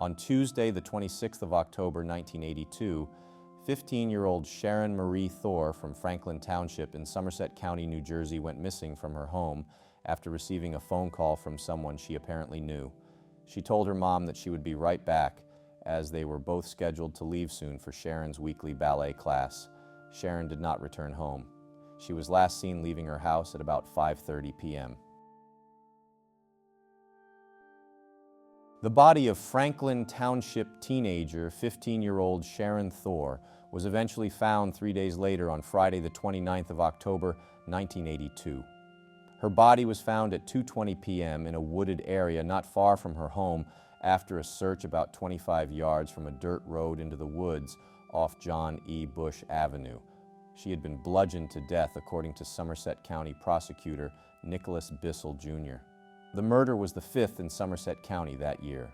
On Tuesday, the 26th of October, 1982, 15-year-old Sharon Marie Thor from Franklin Township in Somerset County, New Jersey, went missing from her home after receiving a phone call from someone she apparently knew. She told her mom that she would be right back, as they were both scheduled to leave soon for Sharon's weekly ballet class. Sharon did not return home. She was last seen leaving her house at about 5:30 p.m. The body of Franklin Township teenager, 15-year-old Sharon Thor, was eventually found 3 days later on Friday, the 29th of October, 1982. Her body was found at 2:20 p.m. in a wooded area not far from her home after a search about 25 yards from a dirt road into the woods off John E. Bush Avenue. She had been bludgeoned to death, according to Somerset County Prosecutor Nicholas Bissell, Jr. The murder was the fifth in Somerset County that year.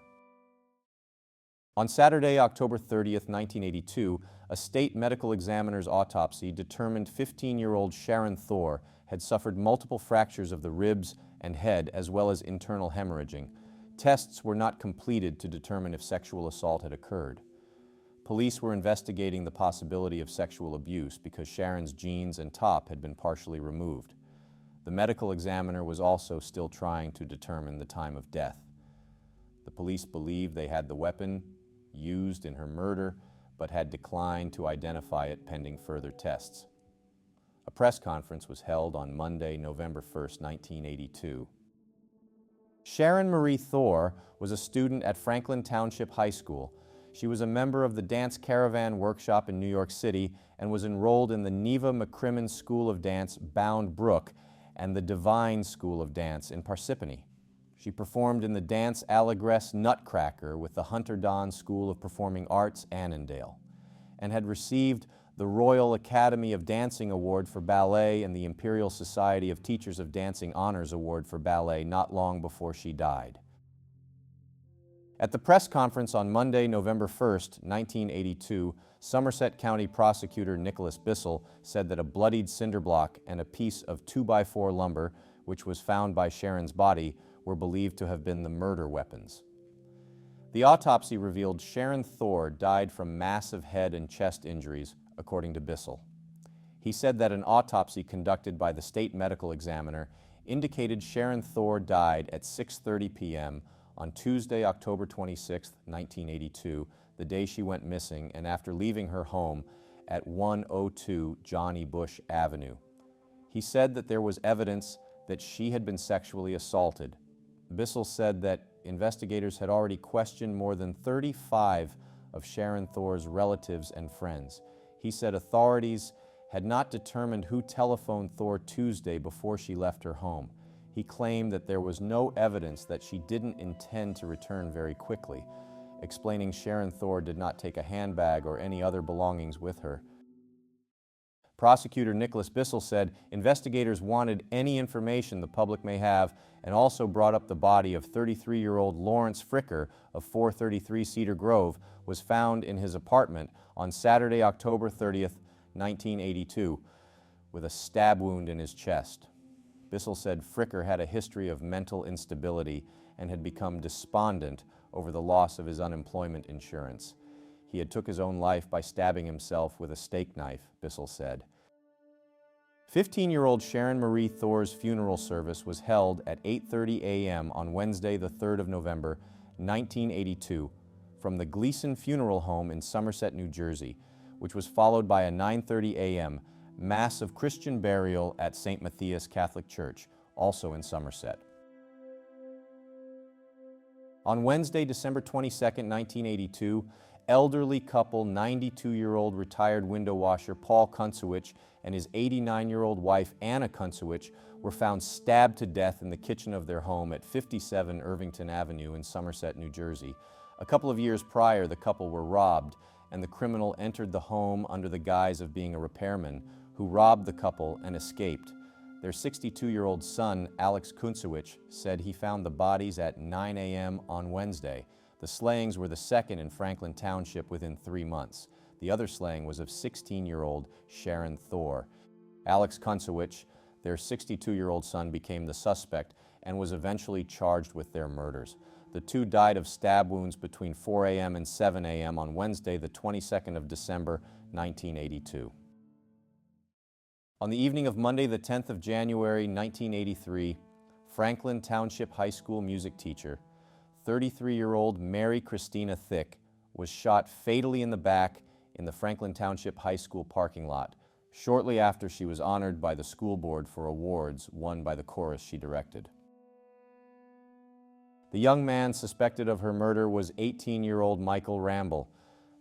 On Saturday, October 30th, 1982, a state medical examiner's autopsy determined 15-year-old Sharon Thor had suffered multiple fractures of the ribs and head, as well as internal hemorrhaging. Tests were not completed to determine if sexual assault had occurred. Police were investigating the possibility of sexual abuse because Sharon's jeans and top had been partially removed. The medical examiner was also still trying to determine the time of death. The police believed they had the weapon used in her murder, but had declined to identify it pending further tests. A press conference was held on Monday, November 1st, 1982. Sharon Marie Thor was a student at Franklin Township High School. She was a member of the Dance Caravan Workshop in New York City and was enrolled in the Neva McCrimmon School of Dance, Bound Brook, and the Divine School of Dance in Parsippany. She performed in the Dance Allegress Nutcracker with the Hunter Don School of Performing Arts, Annandale, and had received the Royal Academy of Dancing Award for Ballet and the Imperial Society of Teachers of Dancing Honors Award for Ballet not long before she died. At the press conference on Monday, November 1st, 1982, Somerset County Prosecutor Nicholas Bissell said that a bloodied cinder block and a piece of 2x4 lumber, which was found by Sharon's body, were believed to have been the murder weapons. The autopsy revealed Sharon Thor died from massive head and chest injuries, according to Bissell. He said that an autopsy conducted by the state medical examiner indicated Sharon Thor died at 6:30 p.m. on Tuesday, October 26, 1982, the day she went missing, and after leaving her home at 102 John E. Bush Avenue. He said that there was evidence that she had been sexually assaulted. Bissell said that investigators had already questioned more than 35 of Sharon Thor's relatives and friends. He said authorities had not determined who telephoned Thor Tuesday before she left her home. He claimed that there was no evidence that she didn't intend to return very quickly, explaining Sharon Thor did not take a handbag or any other belongings with her. Prosecutor Nicholas Bissell said investigators wanted any information the public may have, and also brought up the body of 33-year-old Lawrence Fricker of 433 Cedar Grove was found in his apartment on Saturday, October 30th, 1982, with a stab wound in his chest. Bissell said Fricker had a history of mental instability and had become despondent over the loss of his unemployment insurance. He had took his own life by stabbing himself with a steak knife, Bissell said. 15-year-old Sharon Marie Thor's funeral service was held at 8:30 a.m. on Wednesday, the 3rd of November, 1982, from the Gleason Funeral Home in Somerset, New Jersey, which was followed by a 9:30 a.m. Mass of Christian burial at St. Matthias Catholic Church, also in Somerset. On Wednesday, December 22, 1982, elderly couple 92-year-old retired window washer Paul Kuntsewich and his 89-year-old wife Anna Kuntsewich were found stabbed to death in the kitchen of their home at 57 Irvington Avenue in Somerset, New Jersey. A couple of years prior, the couple were robbed, and the criminal entered the home under the guise of being a repairman, who robbed the couple and escaped. Their 62-year-old son, Alex Kuntsewich, said he found the bodies at 9 a.m. on Wednesday. The slayings were the second in Franklin Township within 3 months. The other slaying was of 16-year-old Sharon Thor. Alex Kuntsewich, their 62-year-old son, became the suspect and was eventually charged with their murders. The two died of stab wounds between 4 a.m. and 7 a.m. on Wednesday, the 22nd of December, 1982. On the evening of Monday, the 10th of January, 1983, Franklin Township High School music teacher, 33-year-old Mary Christina Thick, was shot fatally in the back in the Franklin Township High School parking lot, shortly after she was honored by the school board for awards won by the chorus she directed. The young man suspected of her murder was 18-year-old Michael Ramble.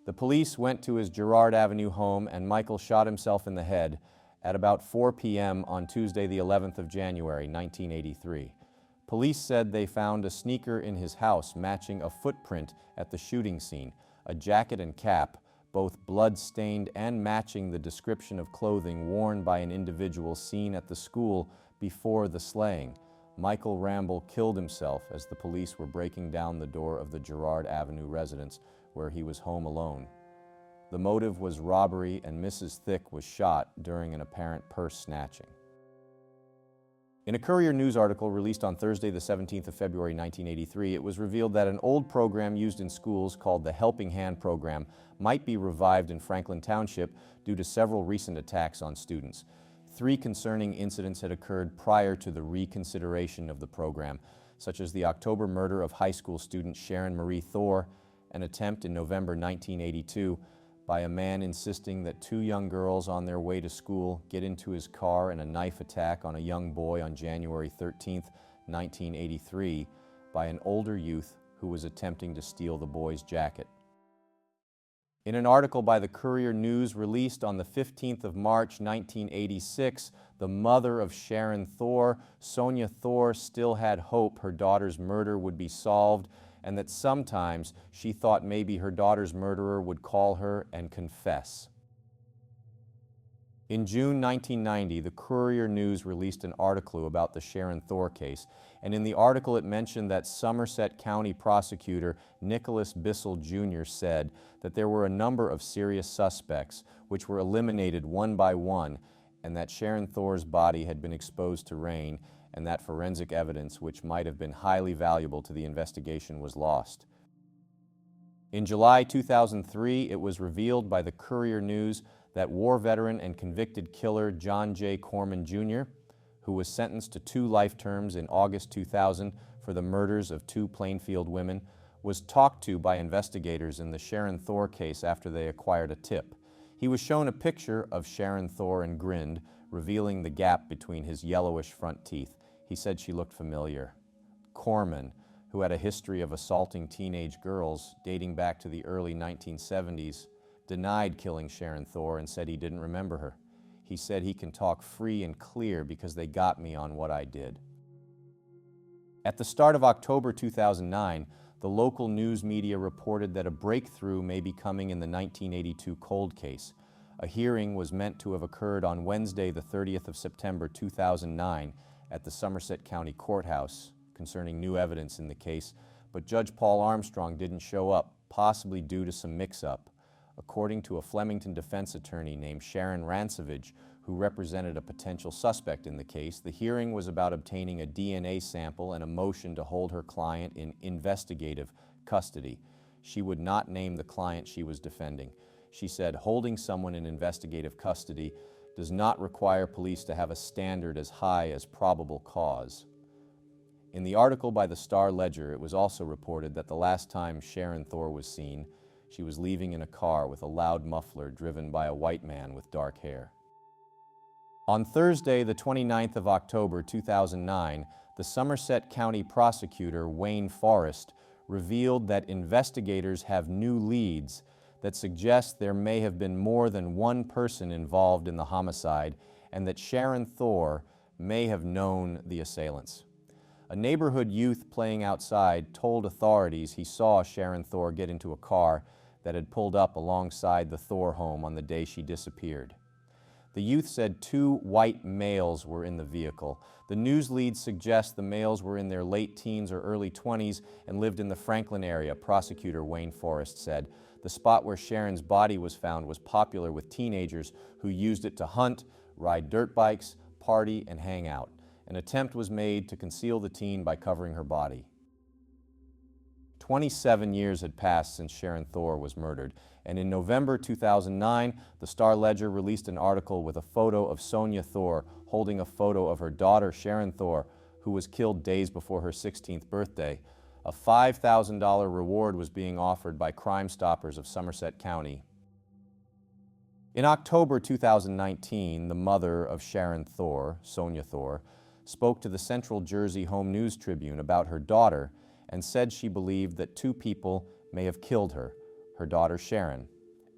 The police went to his Girard Avenue home, and Michael shot himself in the head at about 4 p.m. on Tuesday, the 11th of January, 1983. Police said they found a sneaker in his house matching a footprint at the shooting scene, a jacket and cap, both blood-stained and matching the description of clothing worn by an individual seen at the school before the slaying. Michael Ramble killed himself as the police were breaking down the door of the Girard Avenue residence where he was home alone. The motive was robbery, and Mrs. Thick was shot during an apparent purse snatching. In a Courier News article released on Thursday, the 17th of February, 1983, it was revealed that an old program used in schools called the Helping Hand Program might be revived in Franklin Township due to several recent attacks on students. 3 concerning incidents had occurred prior to the reconsideration of the program, such as the October murder of high school student Sharon Marie Thor, an attempt in November 1982 by a man insisting that 2 young girls on their way to school get into his car, and a knife attack on a young boy on January 13, 1983 by an older youth who was attempting to steal the boy's jacket. In an article by the Courier News released on the 15th of March, 1986, the mother of Sharon Thor, Sonia Thor, still had hope her daughter's murder would be solved, and that sometimes she thought maybe her daughter's murderer would call her and confess. In June 1990, the Courier News released an article about the Sharon Thor case, and in the article it mentioned that Somerset County prosecutor Nicholas Bissell Jr. said that there were a number of serious suspects which were eliminated one by one, and that Sharon Thor's body had been exposed to rain, and that forensic evidence which might have been highly valuable to the investigation was lost. In July 2003, it was revealed by the Courier News that war veteran and convicted killer John J. Corman Jr., who was sentenced to 2 life terms in August 2000 for the murders of 2 Plainfield women, was talked to by investigators in the Sharon Thor case after they acquired a tip. He was shown a picture of Sharon Thor and grinned, revealing the gap between his yellowish front teeth. He said she looked familiar. Corman, who had a history of assaulting teenage girls dating back to the early 1970s, denied killing Sharon Thor and said he didn't remember her. He said he can talk free and clear because they got me on what I did. At the start of October 2009, the local news media reported that a breakthrough may be coming in the 1982 cold case. A hearing was meant to have occurred on Wednesday, the 30th of September 2009 at the Somerset County Courthouse concerning new evidence in the case, but Judge Paul Armstrong didn't show up, possibly due to some mix-up. According to a Flemington defense attorney named Sharon Rancevich, who represented a potential suspect in the case, the hearing was about obtaining a DNA sample and a motion to hold her client in investigative custody. She would not name the client she was defending. She said holding someone in investigative custody does not require police to have a standard as high as probable cause. In the article by the Star-Ledger, it was also reported that the last time Sharon Thor was seen, she was leaving in a car with a loud muffler driven by a white man with dark hair. On Thursday, the 29th of October 2009, the Somerset County prosecutor, Wayne Forrest, revealed that investigators have new leads that suggest there may have been more than one person involved in the homicide and that Sharon Thor may have known the assailants. A neighborhood youth playing outside told authorities he saw Sharon Thor get into a car that had pulled up alongside the Thor home on the day she disappeared. The youth said 2 white males were in the vehicle. The news leads suggest the males were in their late teens or early 20s and lived in the Franklin area, prosecutor Wayne Forrest said. The spot where Sharon's body was found was popular with teenagers who used it to hunt, ride dirt bikes, party, and hang out. An attempt was made to conceal the teen by covering her body. 27 years had passed since Sharon Thor was murdered, and in November 2009, the Star-Ledger released an article with a photo of Sonia Thor holding a photo of her daughter Sharon Thor, who was killed days before her 16th birthday. A $5,000 reward was being offered by Crime Stoppers of Somerset County. In October 2019, the mother of Sharon Thor, Sonia Thor, spoke to the Central Jersey Home News Tribune about her daughter and said she believed that two people may have killed her daughter Sharon,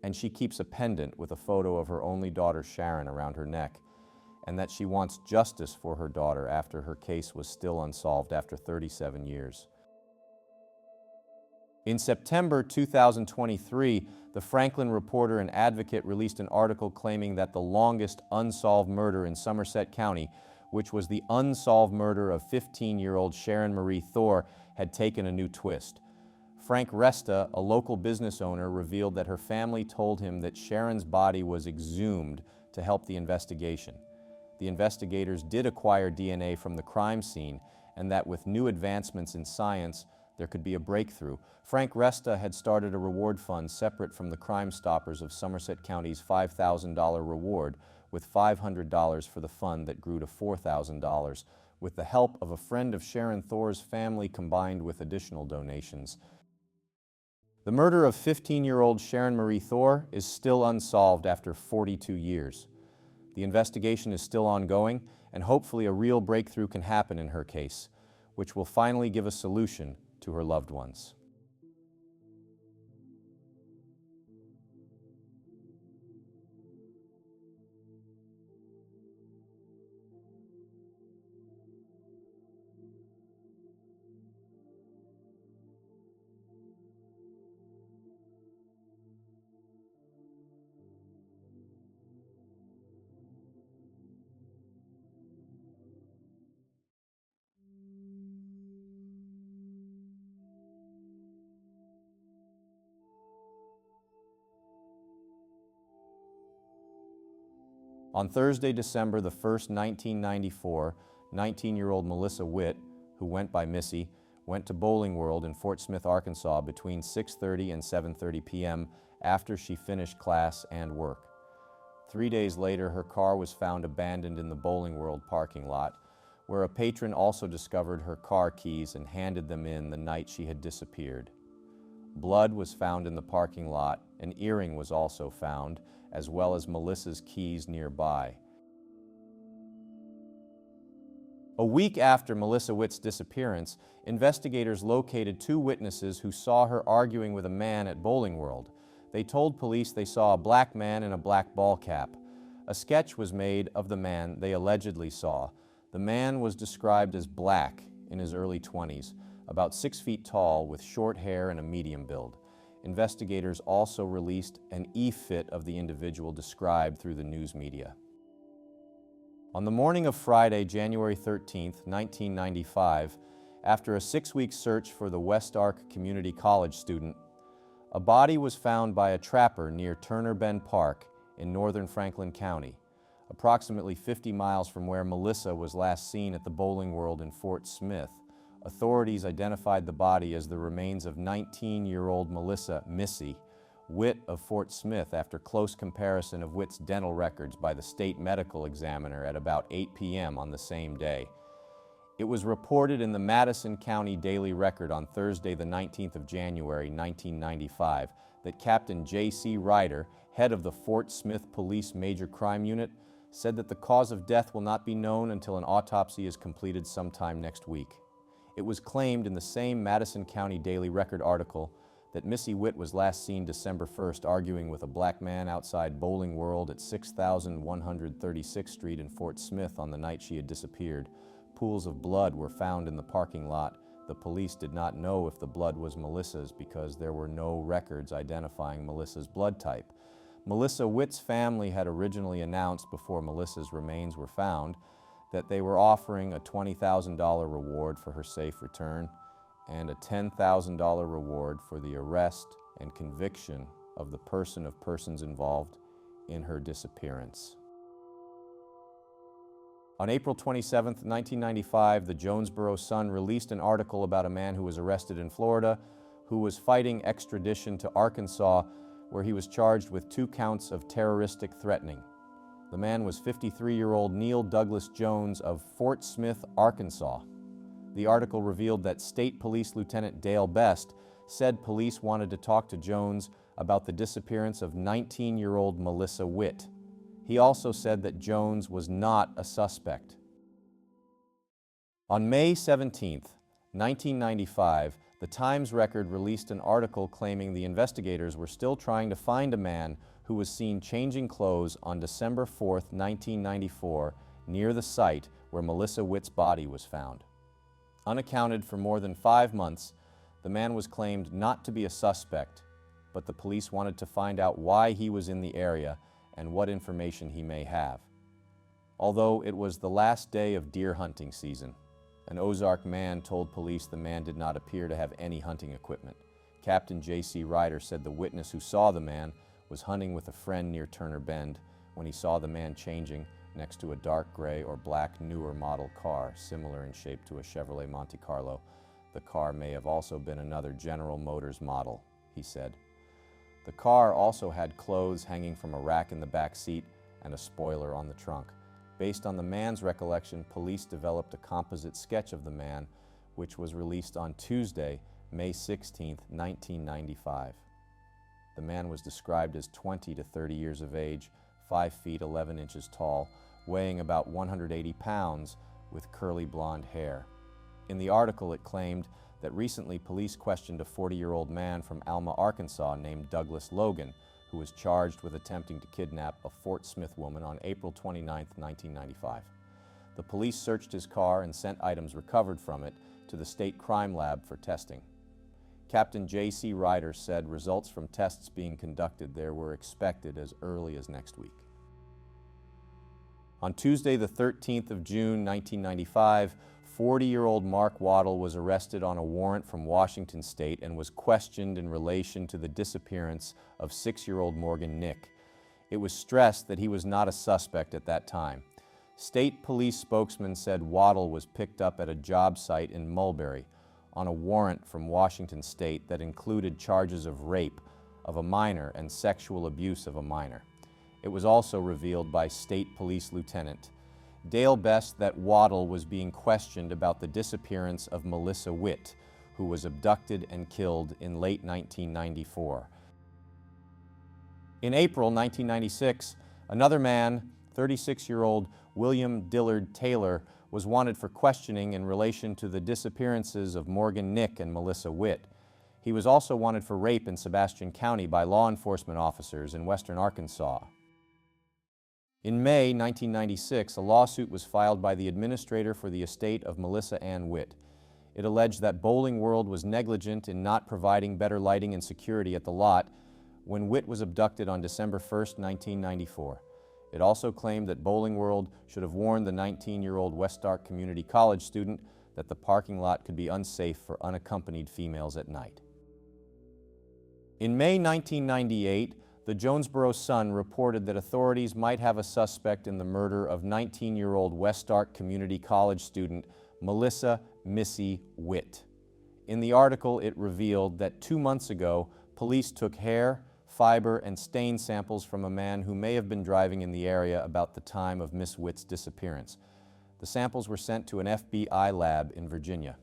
and she keeps a pendant with a photo of her only daughter Sharon around her neck, and that she wants justice for her daughter after her case was still unsolved after 37 years. In September 2023, the Franklin Reporter and Advocate released an article claiming that the longest unsolved murder in Somerset County, which was the unsolved murder of 15-year-old Sharon Marie Thor, had taken a new twist. Frank Resta, a local business owner, revealed that her family told him that Sharon's body was exhumed to help the investigation. The investigators did acquire DNA from the crime scene, and that with new advancements in science, there could be a breakthrough. Frank Resta had started a reward fund separate from the Crime Stoppers of Somerset County's $5,000 reward, with $500 for the fund that grew to $4,000, with the help of a friend of Sharon Thor's family combined with additional donations. The murder of 15-year-old Sharon Marie Thor is still unsolved after 42 years. The investigation is still ongoing, and hopefully a real breakthrough can happen in her case, which will finally give a solution to her loved ones. On Thursday, December the 1st, 1994, 19-year-old Melissa Witt, who went by Missy, went to Bowling World in Fort Smith, Arkansas between 6:30 and 7:30 p.m. after she finished class and work. 3 days later, her car was found abandoned in the Bowling World parking lot, where a patron also discovered her car keys and handed them in the night she had disappeared. Blood was found in the parking lot. An earring was also found, as well as Melissa's keys nearby. A week after Melissa Witt's disappearance, investigators located two witnesses who saw her arguing with a man at Bowling World. They told police they saw a black man in a black ball cap. A sketch was made of the man they allegedly saw. The man was described as black, in his early 20s, about 6 feet tall, with short hair and a medium build. Investigators also released an e-fit of the individual described through the news media. On the morning of Friday, January 13, 1995, after a 6-week search for the West Ark Community College student, a body was found by a trapper near Turner Bend Park in northern Franklin County, approximately 50 miles from where Melissa was last seen at the Bowling World in Fort Smith. Authorities identified the body as the remains of 19-year-old Melissa Missy Witt of Fort Smith after close comparison of Witt's dental records by the state medical examiner at about 8 p.m. on the same day. It was reported in the Madison County Daily Record on Thursday, the 19th of January, 1995, that Captain J.C. Ryder, head of the Fort Smith Police Major Crime Unit, said that the cause of death will not be known until an autopsy is completed sometime next week. It was claimed in the same Madison County Daily Record article that Missy Witt was last seen December 1st arguing with a black man outside Bowling World at 6136th Street in Fort Smith on the night she had disappeared. Pools of blood were found in the parking lot. The police did not know if the blood was Melissa's because there were no records identifying Melissa's blood type. Melissa Witt's family had originally announced before Melissa's remains were found that they were offering a $20,000 reward for her safe return and a $10,000 reward for the arrest and conviction of the person of persons involved in her disappearance. On April 27, 1995, the Jonesboro Sun released an article about a man who was arrested in Florida who was fighting extradition to Arkansas, where he was charged with 2 counts of terroristic threatening. The man was 53-year-old Neil Douglas Jones of Fort Smith, Arkansas. The article revealed that State Police Lieutenant Dale Best said police wanted to talk to Jones about the disappearance of 19-year-old Melissa Witt. He also said that Jones was not a suspect. On May 17, 1995, the Times Record released an article claiming the investigators were still trying to find a man who was seen changing clothes on December 4, 1994, near the site where Melissa Witt's body was found. Unaccounted for more than 5 months, the man was claimed not to be a suspect, but the police wanted to find out why he was in the area and what information he may have. Although it was the last day of deer hunting season, an Ozark man told police the man did not appear to have any hunting equipment. Captain J.C. Ryder said the witness who saw the man was hunting with a friend near Turner Bend when he saw the man changing next to a dark gray or black newer model car, similar in shape to a Chevrolet Monte Carlo. The car may have also been another General Motors model, he said. The car also had clothes hanging from a rack in the back seat and a spoiler on the trunk. Based on the man's recollection, police developed a composite sketch of the man, which was released on Tuesday, May 16, 1995. The man was described as 20 to 30 years of age, 5 feet 11 inches tall, weighing about 180 pounds, with curly blonde hair. In the article, it claimed that recently police questioned a 40-year-old man from Alma, Arkansas named Douglas Logan, who was charged with attempting to kidnap a Fort Smith woman on April 29, 1995. The police searched his car and sent items recovered from it to the state crime lab for testing. Captain J.C. Ryder said results from tests being conducted there were expected as early as next week. On Tuesday, the 13th of June, 1995, 40-year-old Mark Waddle was arrested on a warrant from Washington State and was questioned in relation to the disappearance of 6-year-old Morgan Nick. It was stressed that he was not a suspect at that time. State police spokesman said Waddle was picked up at a job site in Mulberry on a warrant from Washington State that included charges of rape of a minor and sexual abuse of a minor. It was also revealed by State Police Lieutenant Dale Best that Waddle was being questioned about the disappearance of Melissa Witt, who was abducted and killed in late 1994. In April 1996, another man, 36-year-old William Dillard Taylor, was wanted for questioning in relation to the disappearances of Morgan Nick and Melissa Witt. He was also wanted for rape in Sebastian County by law enforcement officers in western Arkansas. In May 1996, a lawsuit was filed by the administrator for the estate of Melissa Ann Witt. It alleged that Bowling World was negligent in not providing better lighting and security at the lot when Witt was abducted on December 1, 1994. It also claimed that Bowling World should have warned the 19-year-old West Stark Community College student that the parking lot could be unsafe for unaccompanied females at night. In May 1998, the Jonesboro Sun reported that authorities might have a suspect in the murder of 19-year-old West Stark Community College student Melissa "Missy" Witt. In the article, it revealed that 2 months ago, police took hair, fiber, and stain samples from a man who may have been driving in the area about the time of Miss Witt's disappearance. The samples were sent to an FBI lab in Virginia.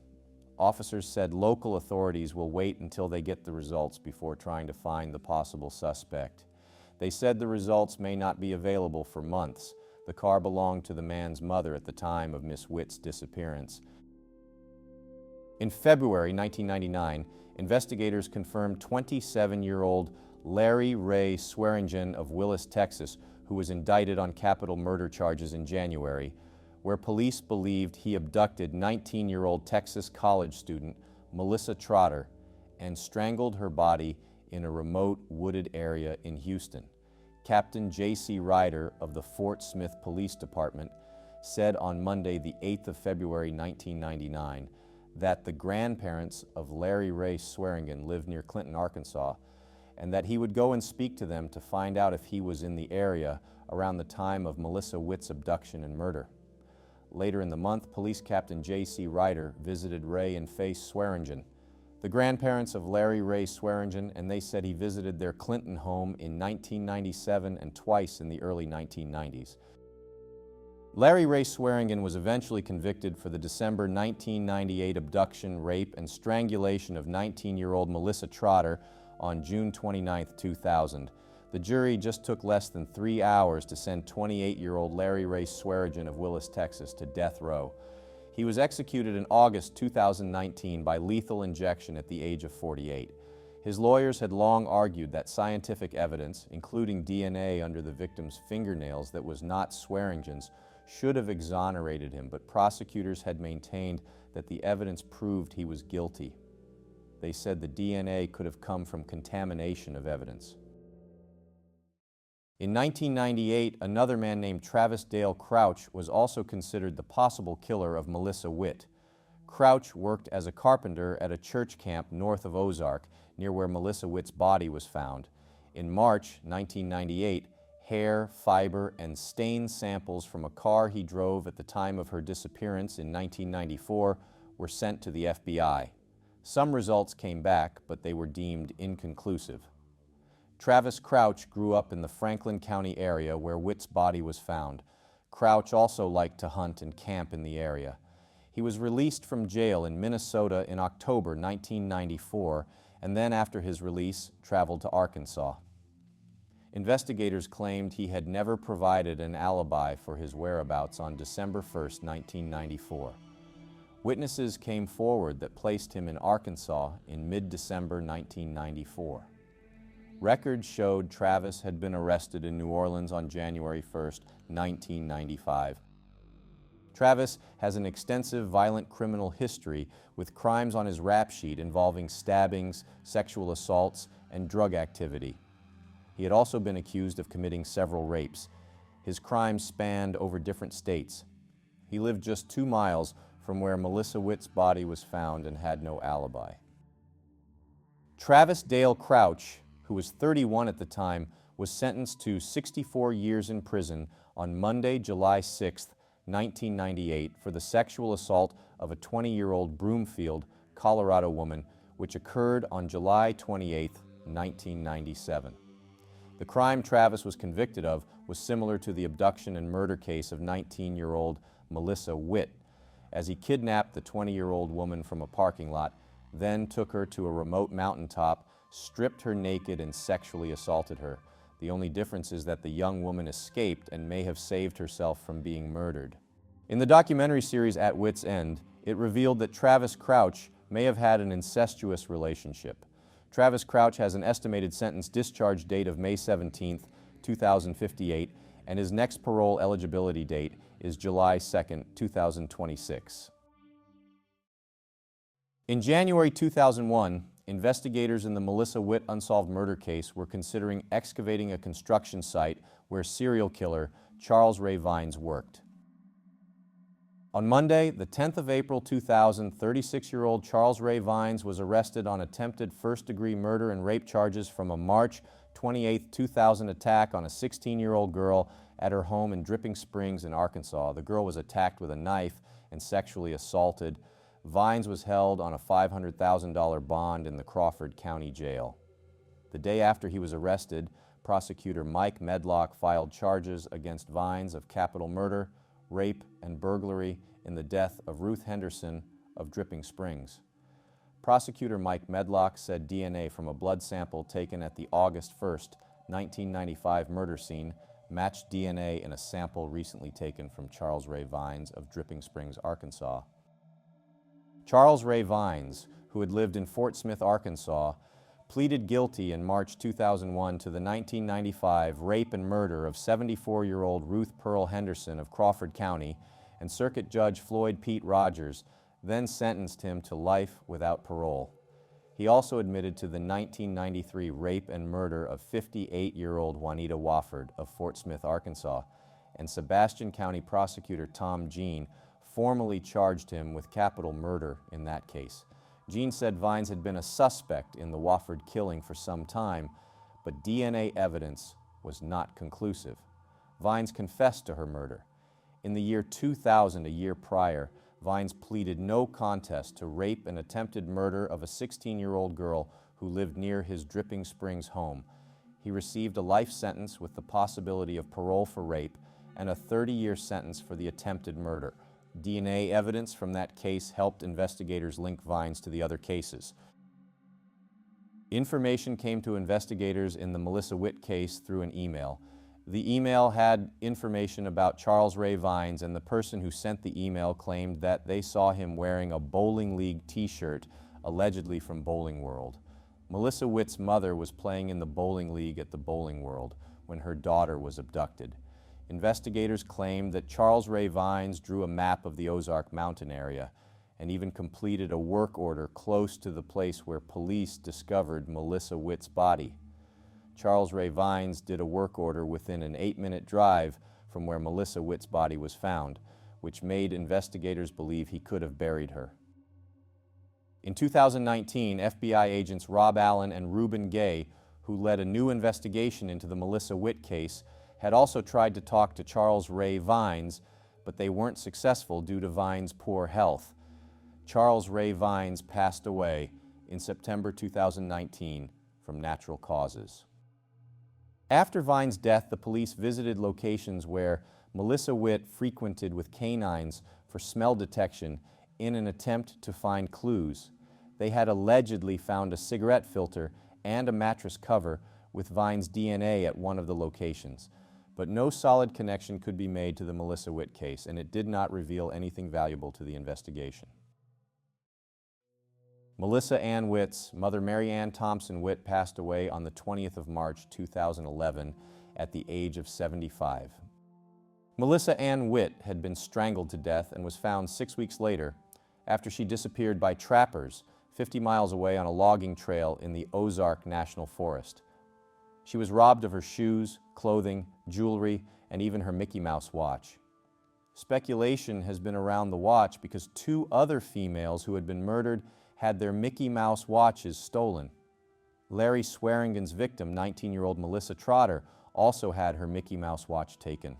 Officers said local authorities will wait until they get the results before trying to find the possible suspect. They said the results may not be available for months. The car belonged to the man's mother at the time of Miss Witt's disappearance. In February 1999, investigators confirmed 27-year-old Larry Ray Swearingen of Willis, Texas, who was indicted on capital murder charges in January, where police believed he abducted 19-year-old Texas college student Melissa Trotter and strangled her body in a remote wooded area in Houston. Captain J.C. Ryder of the Fort Smith Police Department said on Monday, the 8th of February 1999, that the grandparents of Larry Ray Swearingen lived near Clinton, Arkansas, and that he would go and speak to them to find out if he was in the area around the time of Melissa Witt's abduction and murder. Later in the month, Police Captain J.C. Ryder visited Ray and Faye Swearingen. the grandparents of Larry Ray Swearingen, and they said he visited their Clinton home in 1997 and twice in the early 1990s. Larry Ray Swearingen was eventually convicted for the December 1998 abduction, rape, and strangulation of 19-year-old Melissa Trotter on June 29, 2000. The jury just took less than 3 hours to send 28-year-old Larry Ray Swearingen of Willis, Texas, to death row. He was executed in August 2019 by lethal injection at the age of 48. His lawyers had long argued that scientific evidence, including DNA under the victim's fingernails that was not Swearingen's, should have exonerated him, but prosecutors had maintained that the evidence proved he was guilty. They said the DNA could have come from contamination of evidence. In 1998, another man named Travis Dale Crouch was also considered the possible killer of Melissa Witt. Crouch worked as a carpenter at a church camp north of Ozark, near where Melissa Witt's body was found. In March 1998, hair, fiber, and stain samples from a car he drove at the time of her disappearance in 1994 were sent to the FBI. Some results came back, but they were deemed inconclusive. Travis Crouch grew up in the Franklin County area where Witt's body was found. Crouch also liked to hunt and camp in the area. He was released from jail in Minnesota in October 1994, and then after his release, traveled to Arkansas. Investigators claimed he had never provided an alibi for his whereabouts on December 1, 1994. Witnesses came forward that placed him in Arkansas in mid-December 1994. Records showed Travis had been arrested in New Orleans on January 1, 1995. Travis has an extensive violent criminal history with crimes on his rap sheet involving stabbings, sexual assaults, and drug activity. He had also been accused of committing several rapes. His crimes spanned over different states. He lived just 2 miles from where Melissa Witt's body was found and had no alibi. Travis Dale Crouch, who was 31 at the time, was sentenced to 64 years in prison on Monday, July 6, 1998, for the sexual assault of a 20-year-old Broomfield, Colorado woman, which occurred on July 28, 1997. The crime Travis was convicted of was similar to the abduction and murder case of 19-year-old Melissa Witt, as he kidnapped the 20-year-old woman from a parking lot, then took her to a remote mountaintop, stripped her naked, and sexually assaulted her. The only difference is that the young woman escaped and may have saved herself from being murdered. In the documentary series At Witt's End, it revealed that Travis Crouch may have had an incestuous relationship. Travis Crouch has an estimated sentence discharge date of May 17, 2058, and his next parole eligibility date is July 2, 2026. In January 2001, investigators in the Melissa Witt unsolved murder case were considering excavating a construction site where serial killer Charles Ray Vines worked. On Monday, the 10th of April 2000, 36-year-old Charles Ray Vines was arrested on attempted first-degree murder and rape charges from a March 28, 2000 attack on a 16-year-old girl at her home in Dripping Springs in Arkansas. The girl was attacked with a knife and sexually assaulted. Vines was held on a $500,000 bond in the Crawford County Jail. The day after he was arrested, prosecutor Mike Medlock filed charges against Vines of capital murder, rape, and burglary in the death of Ruth Henderson of Dripping Springs. Prosecutor Mike Medlock said DNA from a blood sample taken at the August 1, 1995 murder scene matched DNA in a sample recently taken from Charles Ray Vines of Dripping Springs, Arkansas. Charles Ray Vines, who had lived in Fort Smith, Arkansas, pleaded guilty in March 2001 to the 1995 rape and murder of 74-year-old Ruth Pearl Henderson of Crawford County, and Circuit Judge Floyd Pete Rogers then sentenced him to life without parole. He also admitted to the 1993 rape and murder of 58-year-old Juanita Wofford of Fort Smith, Arkansas, and Sebastian County Prosecutor Tom Jean formally charged him with capital murder in that case. Jean said Vines had been a suspect in the Wofford killing for some time, but DNA evidence was not conclusive. Vines confessed to her murder. In the year 2000, a year prior, Vines pleaded no contest to rape and attempted murder of a 16-year-old girl who lived near his Dripping Springs home. He received a life sentence with the possibility of parole for rape and a 30-year sentence for the attempted murder. DNA evidence from that case helped investigators link Vines to the other cases. Information came to investigators in the Melissa Witt case through an email. The email had information about Charles Ray Vines, and the person who sent the email claimed that they saw him wearing a bowling league t-shirt, allegedly from Bowling World. Melissa Witt's mother was playing in the bowling league at the Bowling World when her daughter was abducted. Investigators claimed that Charles Ray Vines drew a map of the Ozark Mountain area and even completed a work order close to the place where police discovered Melissa Witt's body. Charles Ray Vines did a work order within an 8-minute drive from where Melissa Witt's body was found, which made investigators believe he could have buried her. In 2019, FBI agents Rob Allen and Reuben Gay, who led a new investigation into the Melissa Witt case, had also tried to talk to Charles Ray Vines, but they weren't successful due to Vines' poor health. Charles Ray Vines passed away in September 2019 from natural causes. After Vines' death, the police visited locations where Melissa Witt frequented with canines for smell detection in an attempt to find clues. They had allegedly found a cigarette filter and a mattress cover with Vines' DNA at one of the locations, but no solid connection could be made to the Melissa Witt case, and it did not reveal anything valuable to the investigation. Melissa Ann Witt's mother, Mary Ann Thompson Witt, passed away on the 20th of March 2011 at the age of 75. Melissa Ann Witt had been strangled to death and was found 6 weeks later after she disappeared by trappers 50 miles away on a logging trail in the Ozark National Forest. She was robbed of her shoes, clothing, jewelry, and even her Mickey Mouse watch. Speculation has been around the watch because 2 other females who had been murdered had their Mickey Mouse watches stolen. Larry Swearingen's victim, 19-year-old Melissa Trotter, also had her Mickey Mouse watch taken.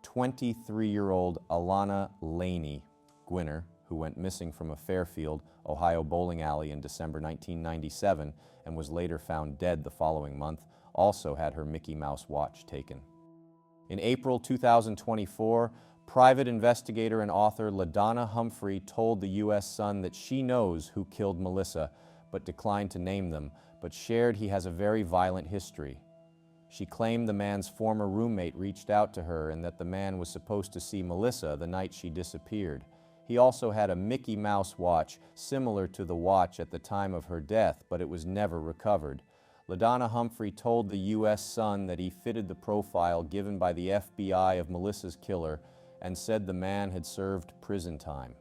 23-year-old Alana Laney Gwinner, who went missing from a Fairfield, Ohio bowling alley in December 1997 and was later found dead the following month, also had her Mickey Mouse watch taken. In April 2024, private investigator and author LaDonna Humphrey told the U.S. Sun that she knows who killed Melissa, but declined to name them, but shared he has a very violent history. She claimed the man's former roommate reached out to her and that the man was supposed to see Melissa the night she disappeared. He also had a Mickey Mouse watch similar to the watch at the time of her death, but it was never recovered. LaDonna Humphrey told the U.S. Sun that he fitted the profile given by the FBI of Melissa's killer and said the man had served prison time.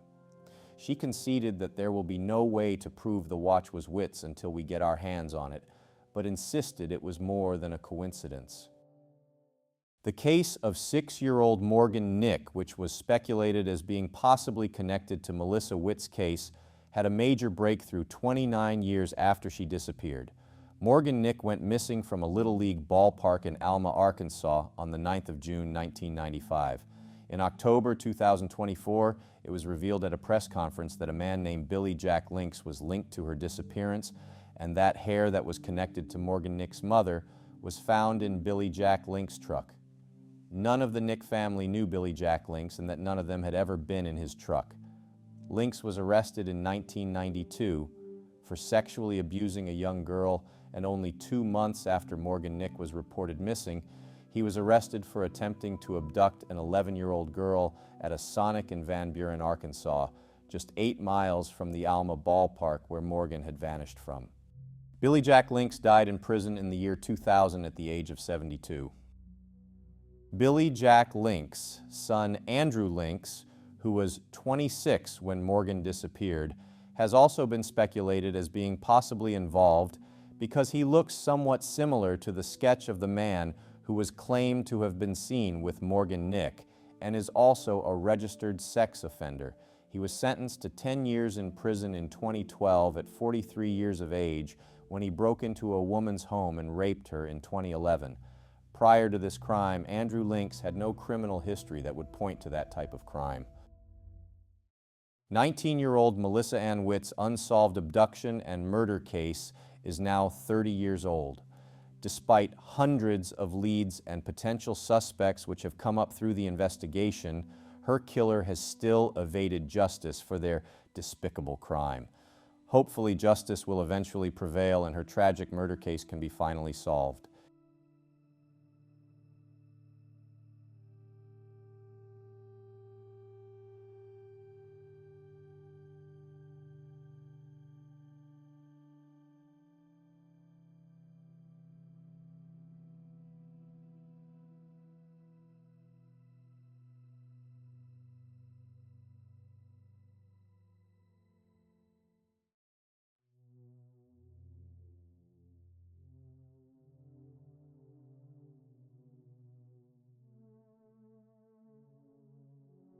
She conceded that there will be no way to prove the watch was Witt's until we get our hands on it, but insisted it was more than a coincidence. The case of 6-year-old Morgan Nick, which was speculated as being possibly connected to Melissa Witt's case, had a major breakthrough 29 years after she disappeared. Morgan Nick went missing from a Little League ballpark in Alma, Arkansas on the 9th of June, 1995. In October 2024, it was revealed at a press conference that a man named Billy Jack Links was linked to her disappearance, and that hair that was connected to Morgan Nick's mother was found in Billy Jack Links' truck. None of the Nick family knew Billy Jack Links and that none of them had ever been in his truck. Links was arrested in 1992 for sexually abusing a young girl, and only 2 months after Morgan Nick was reported missing, he was arrested for attempting to abduct an 11-year-old girl at a Sonic in Van Buren, Arkansas, just 8 miles from the Alma ballpark where Morgan had vanished from. Billy Jack Links died in prison in the year 2000 at the age of 72. Billy Jack Links' son Andrew Links, who was 26 when Morgan disappeared, has also been speculated as being possibly involved because he looks somewhat similar to the sketch of the man who was claimed to have been seen with Morgan Nick and is also a registered sex offender. He was sentenced to 10 years in prison in 2012 at 43 years of age when he broke into a woman's home and raped her in 2011. Prior to this crime, Andrew Links had no criminal history that would point to that type of crime. 19-year-old Melissa Ann Witt's unsolved abduction and murder case is now 30 years old. Despite hundreds of leads and potential suspects which have come up through the investigation, her killer has still evaded justice for their despicable crime. Hopefully, justice will eventually prevail and her tragic murder case can be finally solved.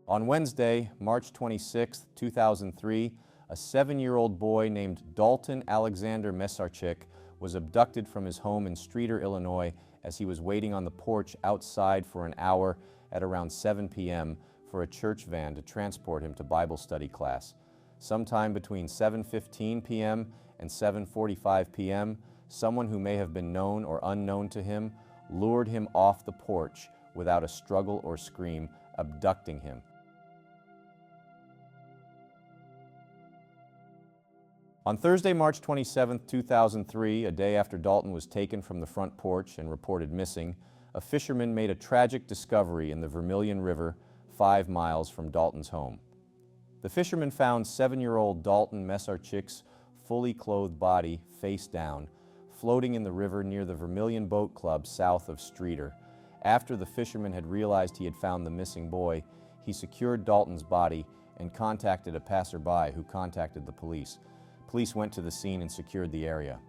On Wednesday, March 26, 2003, a 7-year-old boy named Dalton Alexander Mesarchik was abducted from his home in Streator, Illinois, as he was waiting on the porch outside for an hour at around 7 p.m. for a church van to transport him to Bible study class. Sometime between 7:15 p.m. and 7:45 p.m., someone who may have been known or unknown to him lured him off the porch without a struggle or scream, abducting him. On Thursday, March 27, 2003, a day after Dalton was taken from the front porch and reported missing, a fisherman made a tragic discovery in the Vermilion River 5 miles from Dalton's home. The fisherman found 7-year-old Dalton Mesarchik's fully clothed body, face down, floating in the river near the Vermilion Boat Club south of Streator. After the fisherman had realized he had found the missing boy, he secured Dalton's body and contacted a passerby who contacted the police. Police went to the scene and secured the area.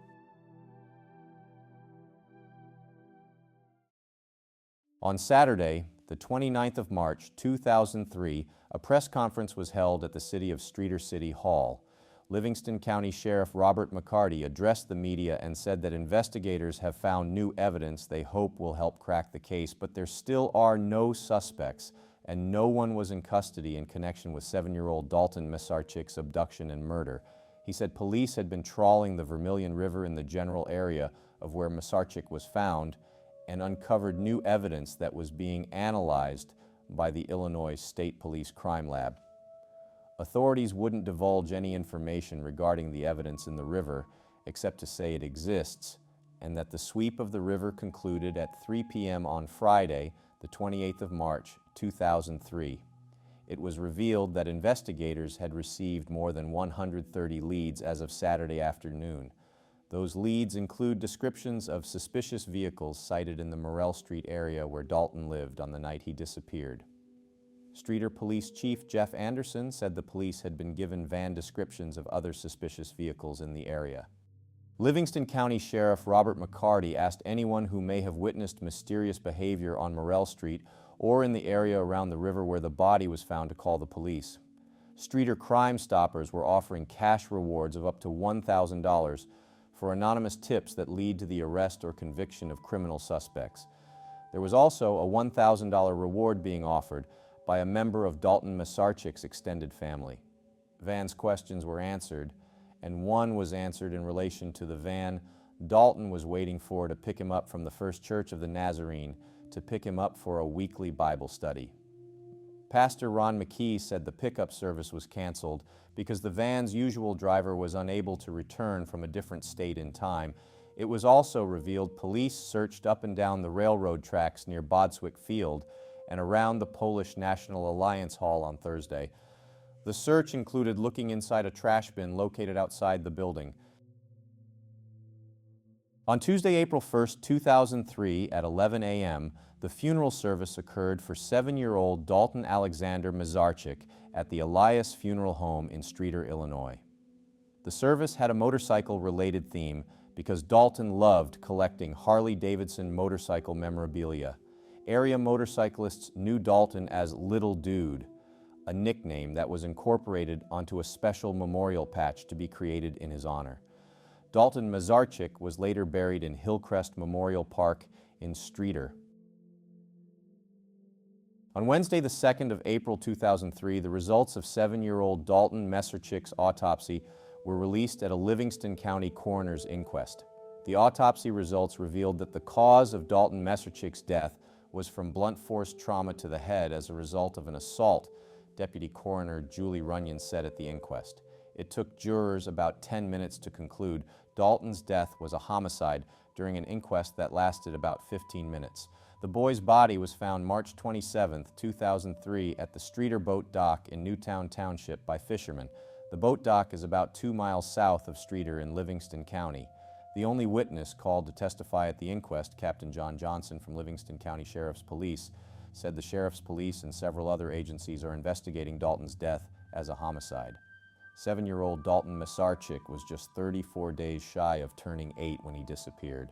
On Saturday, the 29th of March, 2003, a press conference was held at the City of Streator City Hall. Livingston County Sheriff Robert McCarty addressed the media and said that investigators have found new evidence they hope will help crack the case, but there still are no suspects, and no one was in custody in connection with 7-year-old Dalton Mesarchik's abduction and murder. He said police had been trawling the Vermilion River in the general area of where Mesarchik was found and uncovered new evidence that was being analyzed by the Illinois State Police Crime Lab. Authorities wouldn't divulge any information regarding the evidence in the river except to say it exists and that the sweep of the river concluded at 3 p.m. on Friday, the 28th of March, 2003. It was revealed that investigators had received more than 130 leads as of Saturday afternoon. Those leads include descriptions of suspicious vehicles sighted in the Morrell Street area where Dalton lived on the night he disappeared. Streator Police Chief Jeff Anderson said the police had been given van descriptions of other suspicious vehicles in the area. Livingston County Sheriff Robert McCarty asked anyone who may have witnessed mysterious behavior on Morrell Street or in the area around the river where the body was found to call the police. Streator Crime Stoppers were offering cash rewards of up to $1,000 for anonymous tips that lead to the arrest or conviction of criminal suspects. There was also a $1,000 reward being offered by a member of Dalton Mesarchik's extended family. Van's questions were answered, and one was answered in relation to the van Dalton was waiting for to pick him up from the First Church of the Nazarene to pick him up for a weekly Bible study. Pastor Ron McKee said the pickup service was canceled because the van's usual driver was unable to return from a different state in time. It was also revealed police searched up and down the railroad tracks near Bodswick Field and around the Polish National Alliance Hall on Thursday. The search included looking inside a trash bin located outside the building. On Tuesday, April 1, 2003, at 11 a.m., the funeral service occurred for 7-year-old Dalton Alexander Mesarchik at the Elias Funeral Home in Streator, Illinois. The service had a motorcycle-related theme because Dalton loved collecting Harley-Davidson motorcycle memorabilia. Area motorcyclists knew Dalton as Little Dude, a nickname that was incorporated onto a special memorial patch to be created in his honor. Dalton Mesarchik was later buried in Hillcrest Memorial Park in Streator. On Wednesday, the 2nd of April 2003, the results of 7-year-old Dalton Mesarchik's autopsy were released at a Livingston County coroner's inquest. The autopsy results revealed that the cause of Dalton Mesarchik's death was from blunt force trauma to the head as a result of an assault, Deputy Coroner Julie Runyon said at the inquest. It took jurors about 10 minutes to conclude Dalton's death was a homicide during an inquest that lasted about 15 minutes. The boy's body was found March 27, 2003 at the Streator boat dock in Newtown Township by fishermen. The boat dock is about 2 miles south of Streator in Livingston County. The only witness called to testify at the inquest, Captain John Johnson from Livingston County Sheriff's Police, said the Sheriff's Police and several other agencies are investigating Dalton's death as a homicide. 7-year-old Dalton Mesarchik was just 34 days shy of turning 8 when he disappeared.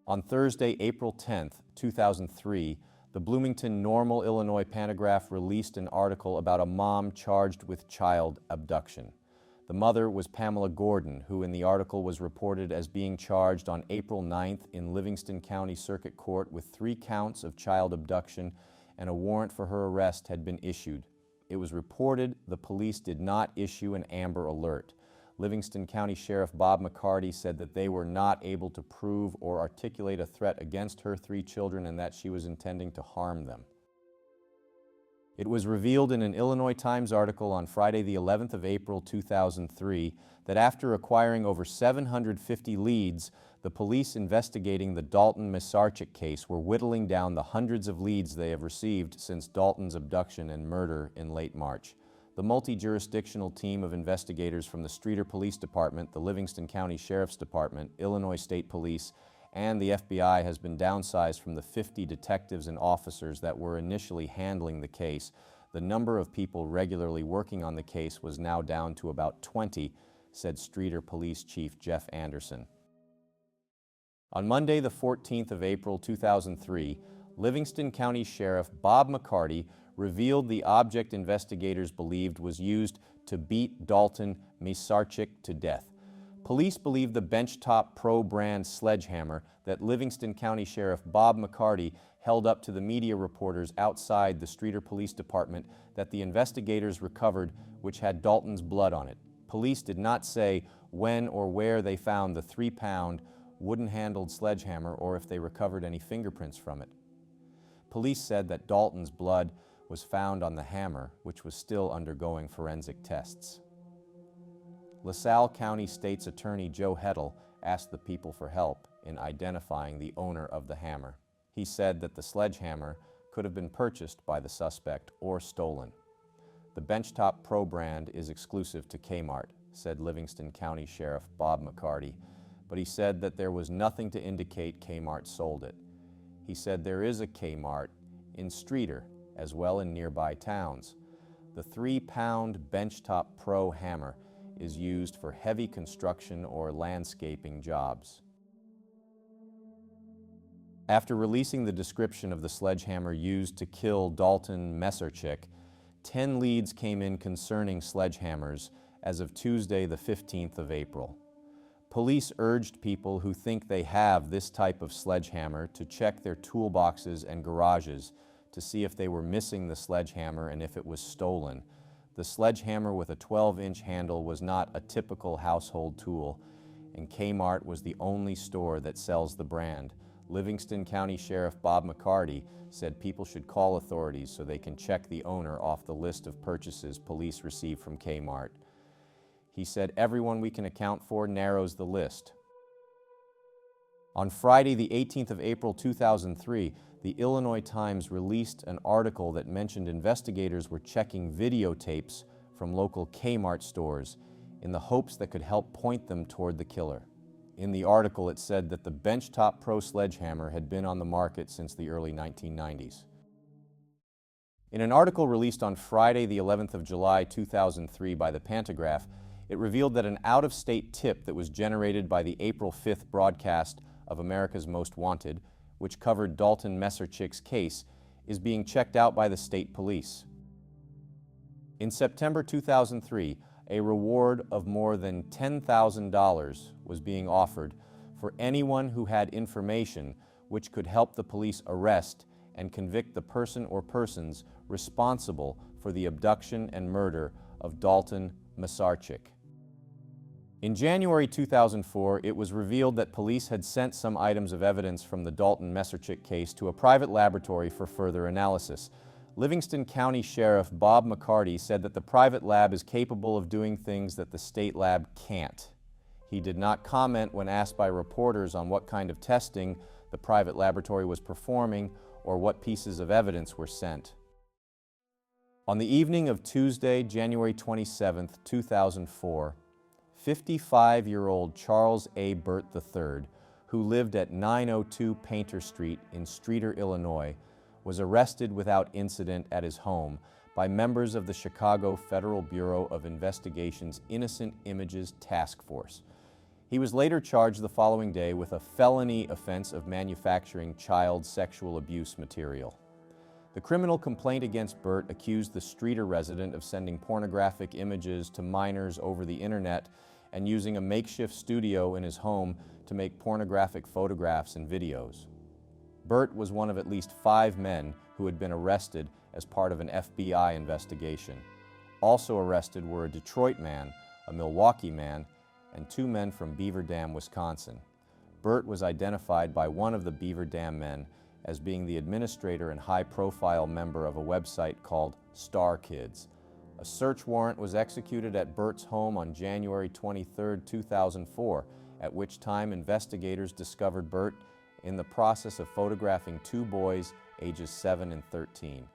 On Thursday, April 10, 2003, the Bloomington Normal, Illinois Pantagraph released an article about a mom charged with child abduction. The mother was Pamela Gordon, who in the article was reported as being charged on April 9th in Livingston County Circuit Court with 3 counts of child abduction, and a warrant for her arrest had been issued. It was reported the police did not issue an Amber Alert. Livingston County Sheriff Bob McCarty said that they were not able to prove or articulate a threat against her 3 children and that she was intending to harm them. It was revealed in an Illinois Times article on Friday the 11th of April 2003 that after acquiring over 750 leads, the police investigating the Dalton Mesarchik case were whittling down the hundreds of leads they have received since Dalton's abduction and murder in late March. The multi-jurisdictional team of investigators from the Streator Police Department, the Livingston County Sheriff's Department, Illinois State Police, and the FBI has been downsized from the 50 detectives and officers that were initially handling the case. The number of people regularly working on the case was now down to about 20, said Streator Police Chief Jeff Anderson. On Monday, the 14th of April 2003, Livingston County Sheriff Bob McCarty revealed the object investigators believed was used to beat Dalton Mesarchik to death. Police believe the Benchtop Pro brand sledgehammer that Livingston County Sheriff Bob McCarty held up to the media reporters outside the Streator Police Department that the investigators recovered, which had Dalton's blood on it. Police did not say when or where they found the 3-pound wooden-handled sledgehammer or if they recovered any fingerprints from it. Police said that Dalton's blood was found on the hammer, which was still undergoing forensic tests. LaSalle County State's Attorney Joe Heddle asked the people for help in identifying the owner of the hammer. He said that the sledgehammer could have been purchased by the suspect or stolen. The Benchtop Pro brand is exclusive to Kmart, said Livingston County Sheriff Bob McCarty, but he said that there was nothing to indicate Kmart sold it. He said there is a Kmart in Streator, as well in nearby towns. The 3-pound Benchtop Pro hammer is used for heavy construction or landscaping jobs. After releasing the description of the sledgehammer used to kill Dalton Mesarchik, 10 leads came in concerning sledgehammers as of Tuesday, the 15th of April. Police urged people who think they have this type of sledgehammer to check their toolboxes and garages to see if they were missing the sledgehammer and if it was stolen. The sledgehammer with a 12-inch handle was not a typical household tool, and Kmart was the only store that sells the brand. Livingston County Sheriff Bob McCarty said people should call authorities so they can check the owner off the list of purchases police received from Kmart. He said everyone we can account for narrows the list. On Friday, the 18th of April 2003, the Illinois Times released an article that mentioned investigators were checking videotapes from local Kmart stores in the hopes that could help point them toward the killer. In the article, it said that the Benchtop Pro sledgehammer had been on the market since the early 1990s. In an article released on Friday, the 11th of July 2003 by the Pantagraph, it revealed that an out-of-state tip that was generated by the April 5th broadcast of America's Most Wanted, which covered Dalton Mesarchik's case, is being checked out by the state police. In September 2003, a reward of more than $10,000 was being offered for anyone who had information which could help the police arrest and convict the person or persons responsible for the abduction and murder of Dalton Mesarchik. In January 2004, it was revealed that police had sent some items of evidence from the Dalton Mesarchik case to a private laboratory for further analysis. Livingston County Sheriff Bob McCarty said that the private lab is capable of doing things that the state lab can't. He did not comment when asked by reporters on what kind of testing the private laboratory was performing or what pieces of evidence were sent. On the evening of Tuesday, January 27, 2004, 55-year-old Charles A. Burt III, who lived at 902 Painter Street in Streator, Illinois, was arrested without incident at his home by members of the Chicago Federal Bureau of Investigation's Innocent Images Task Force. He was later charged the following day with a felony offense of manufacturing child sexual abuse material. The criminal complaint against Burt accused the Streator resident of sending pornographic images to minors over the internet and using a makeshift studio in his home to make pornographic photographs and videos. Burt was one of at least 5 men who had been arrested as part of an FBI investigation. Also arrested were a Detroit man, a Milwaukee man, and 2 men from Beaver Dam, Wisconsin. Burt was identified by one of the Beaver Dam men as being the administrator and high-profile member of a website called Star Kids. A search warrant was executed at Burt's home on January 23, 2004, at which time investigators discovered Burt in the process of photographing 2 boys ages 7 and 13.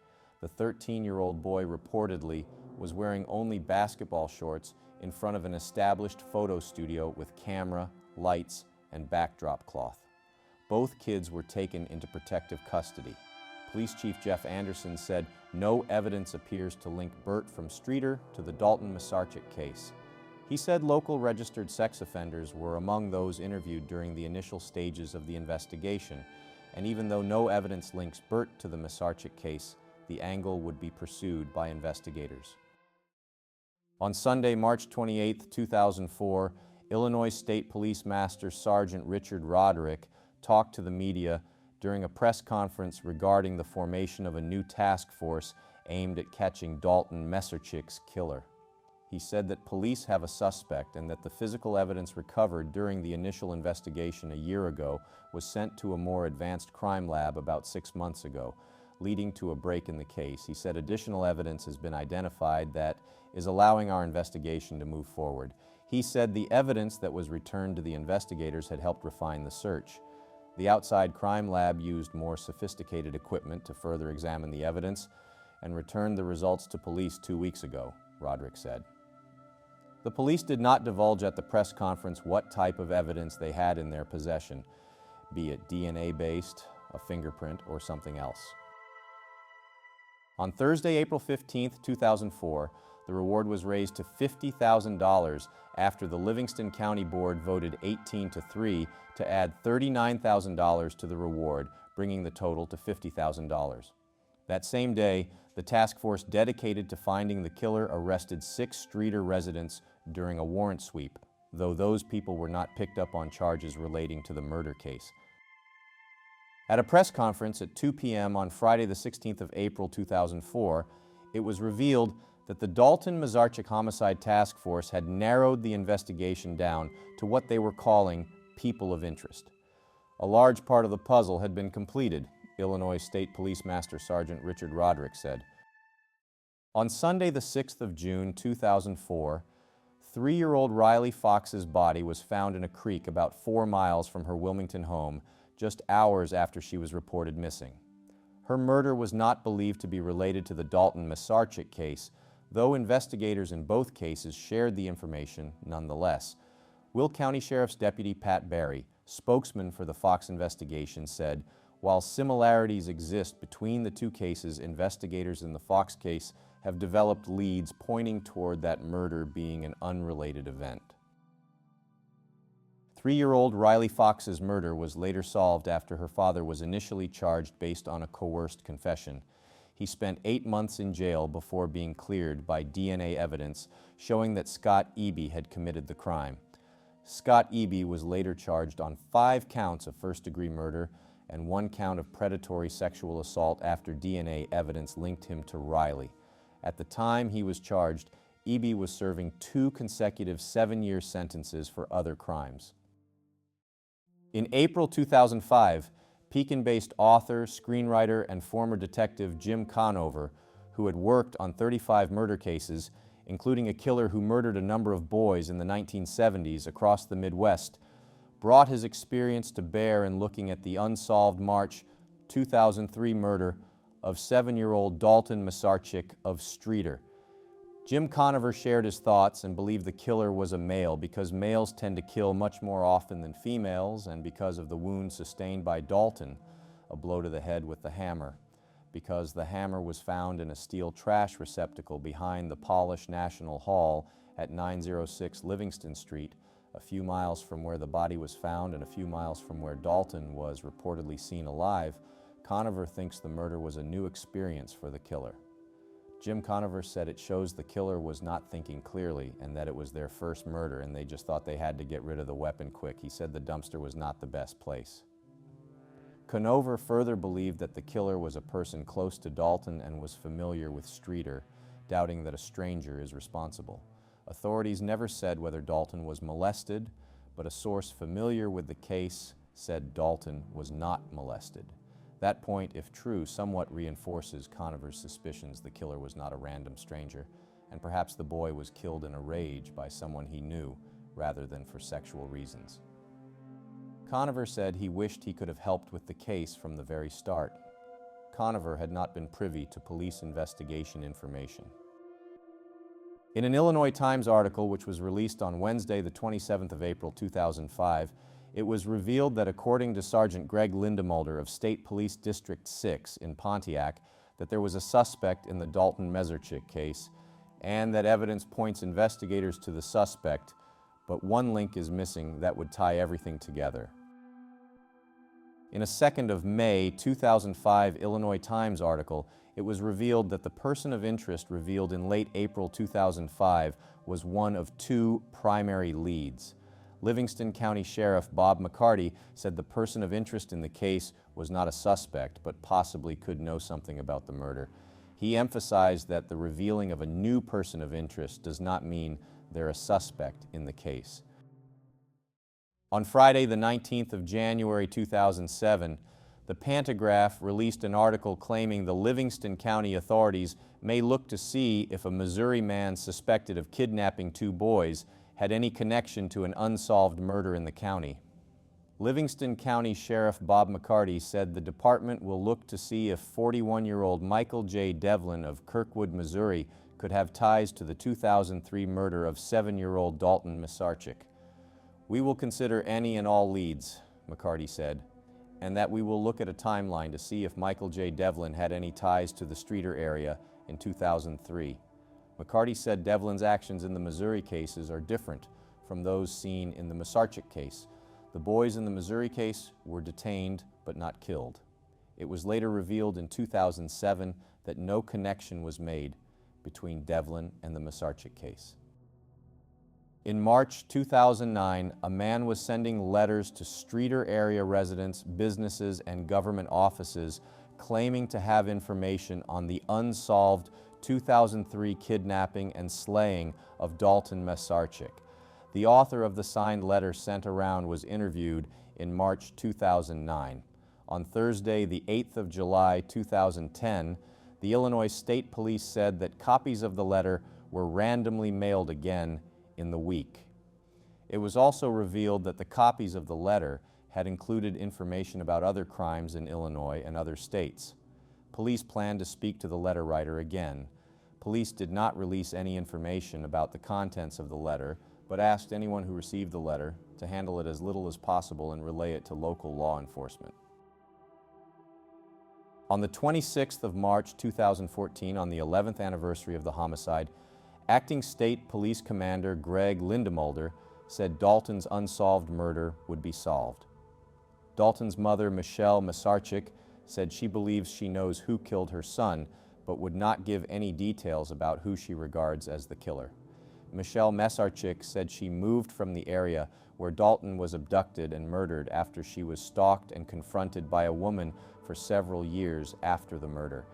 The 13-year-old boy reportedly was wearing only basketball shorts in front of an established photo studio with camera, lights, and backdrop cloth. Both kids were taken into protective custody. Police Chief Jeff Anderson said no evidence appears to link Burt from Streator to the Dalton Mesarchik case. He said local registered sex offenders were among those interviewed during the initial stages of the investigation, and even though no evidence links Burt to the Mesarchik case, the angle would be pursued by investigators. On Sunday, March 28, 2004, Illinois State Police Master Sergeant Richard Roderick talked to the media during a press conference regarding the formation of a new task force aimed at catching Dalton Mesarchik's killer. He said that police have a suspect and that the physical evidence recovered during the initial investigation a year ago was sent to a more advanced crime lab about 6 months ago, leading to a break in the case. He said additional evidence has been identified that is allowing our investigation to move forward. He said the evidence that was returned to the investigators had helped refine the search. The outside crime lab used more sophisticated equipment to further examine the evidence and returned the results to police 2 weeks ago, Roderick said. The police did not divulge at the press conference what type of evidence they had in their possession, be it DNA-based, a fingerprint, or something else. On Thursday, April 15, 2004, the reward was raised to $50,000 after the Livingston County Board voted 18-3 to add $39,000 to the reward, bringing the total to $50,000. That same day, the task force dedicated to finding the killer arrested 6 Streator residents during a warrant sweep, though those people were not picked up on charges relating to the murder case. At a press conference at 2 p.m. on Friday the 16th of April 2004, it was revealed that the Dalton Mesarchik Homicide Task Force had narrowed the investigation down to what they were calling people of interest. A large part of the puzzle had been completed, Illinois State Police Master Sergeant Richard Roderick said. On Sunday the 6th of June 2004, 3-year-old Riley Fox's body was found in a creek about 4 miles from her Wilmington home, just hours after she was reported missing. Her murder was not believed to be related to the Dalton Mesarchik case, though investigators in both cases shared the information nonetheless. Will County Sheriff's Deputy Pat Barry, spokesman for the Fox investigation, said, "While similarities exist between the 2 cases, investigators in the Fox case have developed leads pointing toward that murder being an unrelated event." 3-year-old Riley Fox's murder was later solved after her father was initially charged based on a coerced confession. He spent 8 months in jail before being cleared by DNA evidence showing that Scott Eby had committed the crime. Scott Eby was later charged on 5 counts of first-degree murder and 1 count of predatory sexual assault after DNA evidence linked him to Riley. At the time he was charged, Eby was serving 2 consecutive 7-year sentences for other crimes. In April 2005, Pekin-based author, screenwriter, and former detective Jim Conover, who had worked on 35 murder cases, including a killer who murdered a number of boys in the 1970s across the Midwest, brought his experience to bear in looking at the unsolved March 2003 murder of 7-year-old Dalton Mesarchik of Streator. Jim Conover shared his thoughts and believed the killer was a male because males tend to kill much more often than females, and because of the wound sustained by Dalton, a blow to the head with the hammer, because the hammer was found in a steel trash receptacle behind the Polish National Hall at 906 Livingston Street, a few miles from where the body was found and a few miles from where Dalton was reportedly seen alive. Conover thinks the murder was a new experience for the killer. Jim Conover said it shows the killer was not thinking clearly and that it was their first murder and they just thought they had to get rid of the weapon quick. He said the dumpster was not the best place. Conover further believed that the killer was a person close to Dalton and was familiar with Streator, doubting that a stranger is responsible. Authorities never said whether Dalton was molested, but a source familiar with the case said Dalton was not molested. That point, if true, somewhat reinforces Conover's suspicions the killer was not a random stranger, and perhaps the boy was killed in a rage by someone he knew rather than for sexual reasons. Conover said he wished he could have helped with the case from the very start. Conover had not been privy to police investigation information. In an Illinois Times article which was released on Wednesday, the 27th of April 2005, it was revealed that according to Sergeant Greg Lindemulder of State Police District 6 in Pontiac, that there was a suspect in the Dalton Mesarchik case, and that evidence points investigators to the suspect, but one link is missing that would tie everything together. In a 2nd of May 2005 Illinois Times article, it was revealed that the person of interest revealed in late April 2005 was one of 2 primary leads. Livingston County Sheriff Bob McCarty said the person of interest in the case was not a suspect, but possibly could know something about the murder. He emphasized that the revealing of a new person of interest does not mean they're a suspect in the case. On Friday, the 19th of January 2007, the Pantagraph released an article claiming the Livingston County authorities may look to see if a Missouri man suspected of kidnapping 2 boys had any connection to an unsolved murder in the county. Livingston County Sheriff Bob McCarty said the department will look to see if 41-year-old Michael J. Devlin of Kirkwood, Missouri could have ties to the 2003 murder of 7-year-old Dalton Mesarchik. We will consider any and all leads, McCarty said, and that we will look at a timeline to see if Michael J. Devlin had any ties to the Streator area in 2003. McCarty said Devlin's actions in the Missouri cases are different from those seen in the Mesarchik case. The boys in the Missouri case were detained but not killed. It was later revealed in 2007 that no connection was made between Devlin and the Mesarchik case. In March 2009, a man was sending letters to Streator area residents, businesses, and government offices claiming to have information on the unsolved 2003 kidnapping and slaying of Dalton Mesarchik. The author of the signed letter sent around was interviewed in March 2009. On Thursday, the 8th of July 2010, the Illinois State Police said that copies of the letter were randomly mailed again in the week. It was also revealed that the copies of the letter had included information about other crimes in Illinois and other states. Police planned to speak to the letter writer again. Police did not release any information about the contents of the letter, but asked anyone who received the letter to handle it as little as possible and relay it to local law enforcement. On the 26th of March 2014, on the 11th anniversary of the homicide, Acting State Police Commander Greg Lindemulder said Dalton's unsolved murder would be solved. Dalton's mother, Michelle Mesarchik, said she believes she knows who killed her son, but would not give any details about who she regards as the killer. Michelle Mesarchik said she moved from the area where Dalton was abducted and murdered after she was stalked and confronted by a woman for several years after the murder.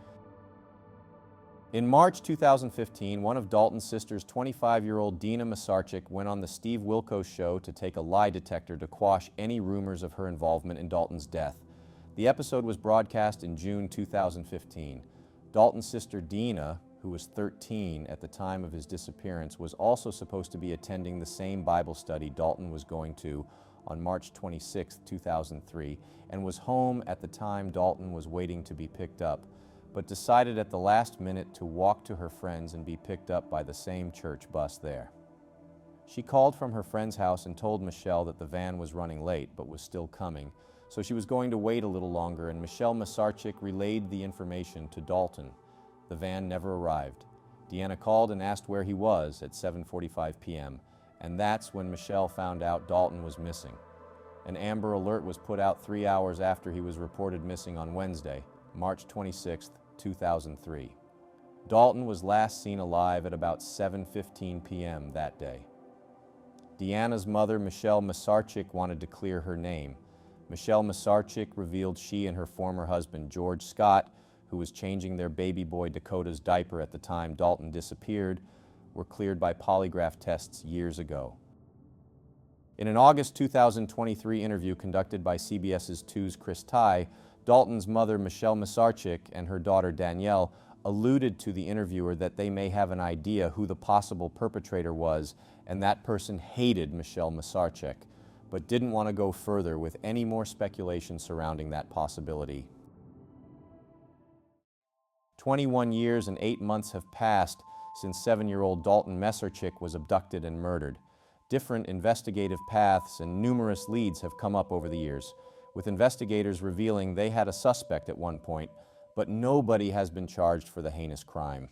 In March 2015, one of Dalton's sister's 25-year-old Dina Mesarchik went on the Steve Wilkos show to take a lie detector to quash any rumors of her involvement in Dalton's death. The episode was broadcast in June 2015. Dalton's sister Dina, who was 13 at the time of his disappearance, was also supposed to be attending the same Bible study Dalton was going to on March 26, 2003, and was home at the time Dalton was waiting to be picked up, but decided at the last minute to walk to her friends and be picked up by the same church bus there. She called from her friend's house and told Michelle that the van was running late but was still coming, so she was going to wait a little longer, and Michelle Mesarchik relayed the information to Dalton. The van never arrived. Deanna called and asked where he was at 7:45 p.m., and that's when Michelle found out Dalton was missing. An Amber Alert was put out 3 hours after he was reported missing on Wednesday, March 26, 2003. Dalton was last seen alive at about 7:15 p.m. that day. Deanna's mother, Michelle Mesarchik, wanted to clear her name. Michelle Mesarchik revealed she and her former husband, George Scott, who was changing their baby boy Dakota's diaper at the time Dalton disappeared, were cleared by polygraph tests years ago. In an August 2023 interview conducted by CBS's 2's Chris Ty, Dalton's mother, Michelle Mesarchik, and her daughter, Danielle, alluded to the interviewer that they may have an idea who the possible perpetrator was, and that person hated Michelle Mesarchik, but didn't want to go further with any more speculation surrounding that possibility. 21 years and 8 months have passed since 7-year-old Dalton Mesarchik was abducted and murdered. Different investigative paths and numerous leads have come up over the years, with investigators revealing they had a suspect at one point, but nobody has been charged for the heinous crime.